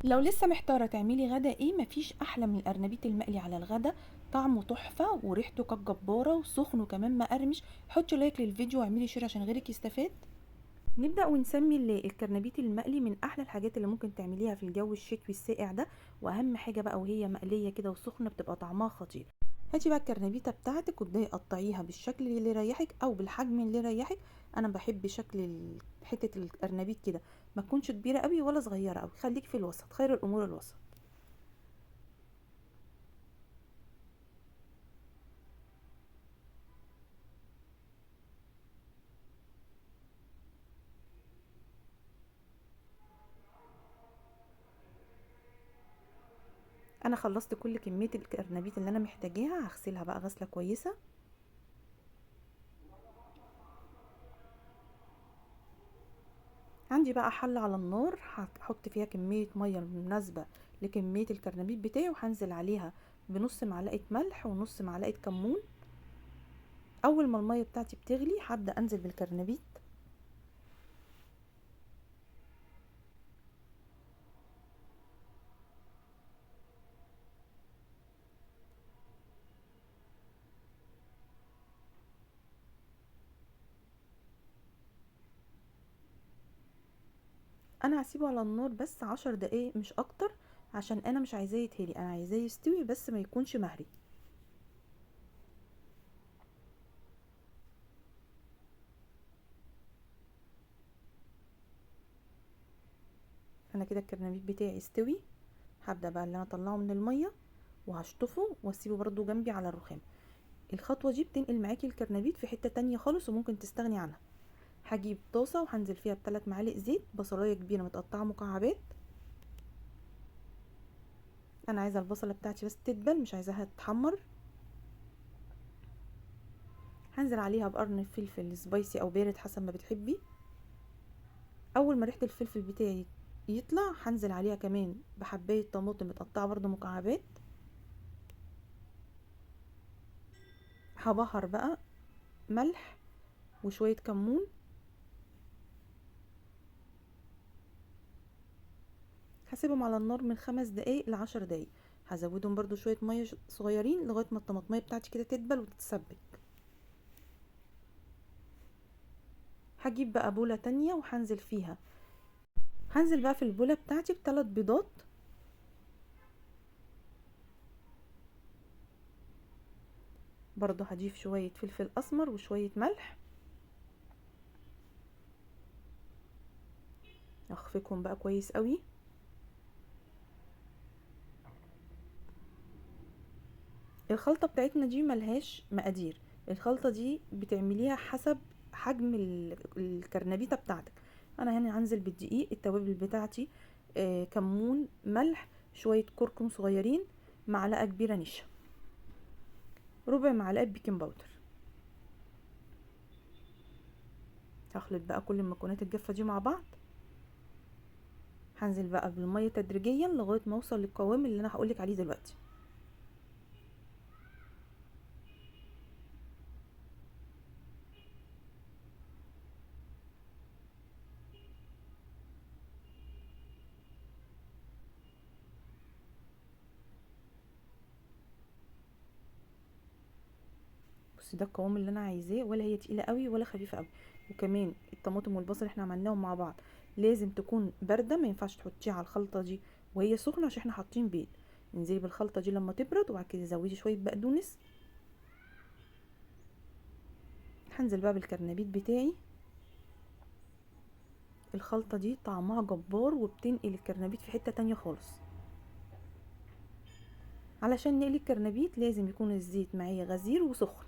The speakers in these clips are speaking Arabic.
لو لسه محتارة تعملي غدا ايه، مفيش احلى من القرنبيط المقلي على الغدا. طعمه تحفة وريحته كانت جبارة وسخن وكمان مقرمش. حطي لايك للفيديو واعملي شير عشان غيرك يستفاد. نبدأ ونسمي الكرنبيط المقلي من احلى الحاجات اللي ممكن تعمليها في الجو الشتوي الساقع ده. واهم حاجة بقى وهي مقلية كده وسخنة بتبقى طعمها خطير. هاتي بقى الكرنبيطة بتاعتك وابدأي قطعيها بالشكل اللي يريحك او بالحجم اللي يريحك. انا بحب شكل حتة القرنبيط كده، ما تكونش كبيرة قوي ولا صغيرة قوي، خليك في الوسط، خير الامور الوسط. انا خلصت كل كميه الكرنبيط اللي انا محتاجاها، هغسلها بقى غسله كويسه. عندي بقى حله على النار، هحط فيها كميه ميه مناسبه لكميه الكرنبيط بتاعي، وهنزل عليها بنص معلقه ملح ونص معلقه كمون. اول ما الميه بتاعتي بتغلي هبدا انزل بالكرنبيط. انا هسيبه على النار بس 10 دقايق مش اكتر، عشان انا مش عايزاه يتهري، انا عايزاه يستوي بس ما يكونش مهري. انا كده الكرنبيط بتاعي استوي. هبدا بقى اللي انا اطلعه من الميه وهشطفه واسيبه برضو جنبي على الرخام. الخطوة دي بتنقل معاكي الكرنبيط في حتة تانية خالص وممكن تستغني عنها. هجيب طاسة وهنزل فيها ب3 معالق زيت، بصلاية كبيرة متقطعة مكعبات. انا عايزة البصلة بتاعتي بس تدبل، مش عايزاها تتحمر. هنزل عليها بقرن فلفل سبايسي او بارد حسب ما بتحبي. اول ما ريحة الفلفل بتاعي يطلع هنزل عليها كمان بحباية طماطم متقطعة برضو مكعبات. هبهر بقى ملح وشوية كمون. هسيبهم على النار من 5 دقايق ل10 دقايق. هزودهم برضو شوية مية صغيرين لغاية ما الطماطمية بتاعتي كده تدبل وتتسبك. هجيب بقى بولة تانية وهنزل فيها. هنزل بقى في البولة بتاعتي ب3 بيضات. برضو هضيف شوية فلفل اسمر وشوية ملح. اخفقهم بقى كويس قوي. الخلطة بتاعتنا دي ملهاش مقادير، الخلطة دي بتعمليها حسب حجم الكرنبيطة بتاعتك. انا هنا هنزل بالدقيق، التوابل بتاعتي كمون، ملح، شوية كركم صغيرين، معلقة كبيرة نشا، ربع معلقة بيكنج باودر. هخلط بقى كل المكونات الجافة دي مع بعض. هنزل بقى بالمية تدريجيا لغاية ما اوصل للقوام اللي انا هقولك عليه دلوقتي. بصي ده القوام اللي انا عايزاه، ولا هي تقيله قوي ولا خفيفه قوي. وكمان الطماطم والبصل احنا عملناهم مع بعض لازم تكون بارده، ما ينفعش تحطيها على الخلطه دي وهي سخنه عشان احنا حاطين بيض. انزلي بالخلطه دي لما تبرد وبعد كده زودي شويه بقدونس. هنزل بقى بالكرنبيط بتاعي. الخلطه دي طعمها جبار وبتنقل الكرنبيط في حته تانية خالص. علشان نقلي الكرنبيط لازم يكون الزيت معايا غزير وسخن.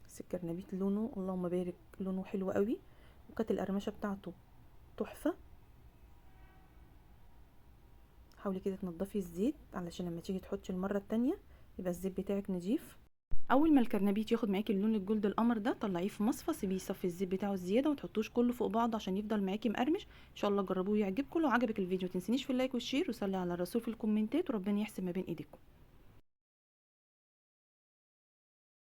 بس الكرنبيط لونه اللهم بارك، لونه حلو قوي، وكانت القرمشه بتاعته تحفه. حاولي كده تنضفي الزيت علشان لما تيجي تحطي المرة التانية يبقى الزيت بتاعك نضيف. اول ما الكرنبيت ياخد معاكي اللون الجولد القمر ده، طلعيه في مصفى، سيبيه يصفي الزيت بتاعه الزياده، وما تحطوش كله فوق بعضه عشان يفضل معاكي مقرمش. ان شاء الله جربوه يعجبكم. لو عجبك الفيديو متنسينيش في اللايك والشير، وصلي على الرسول في الكومنتات، وربنا يحسن ما بين ايديكم.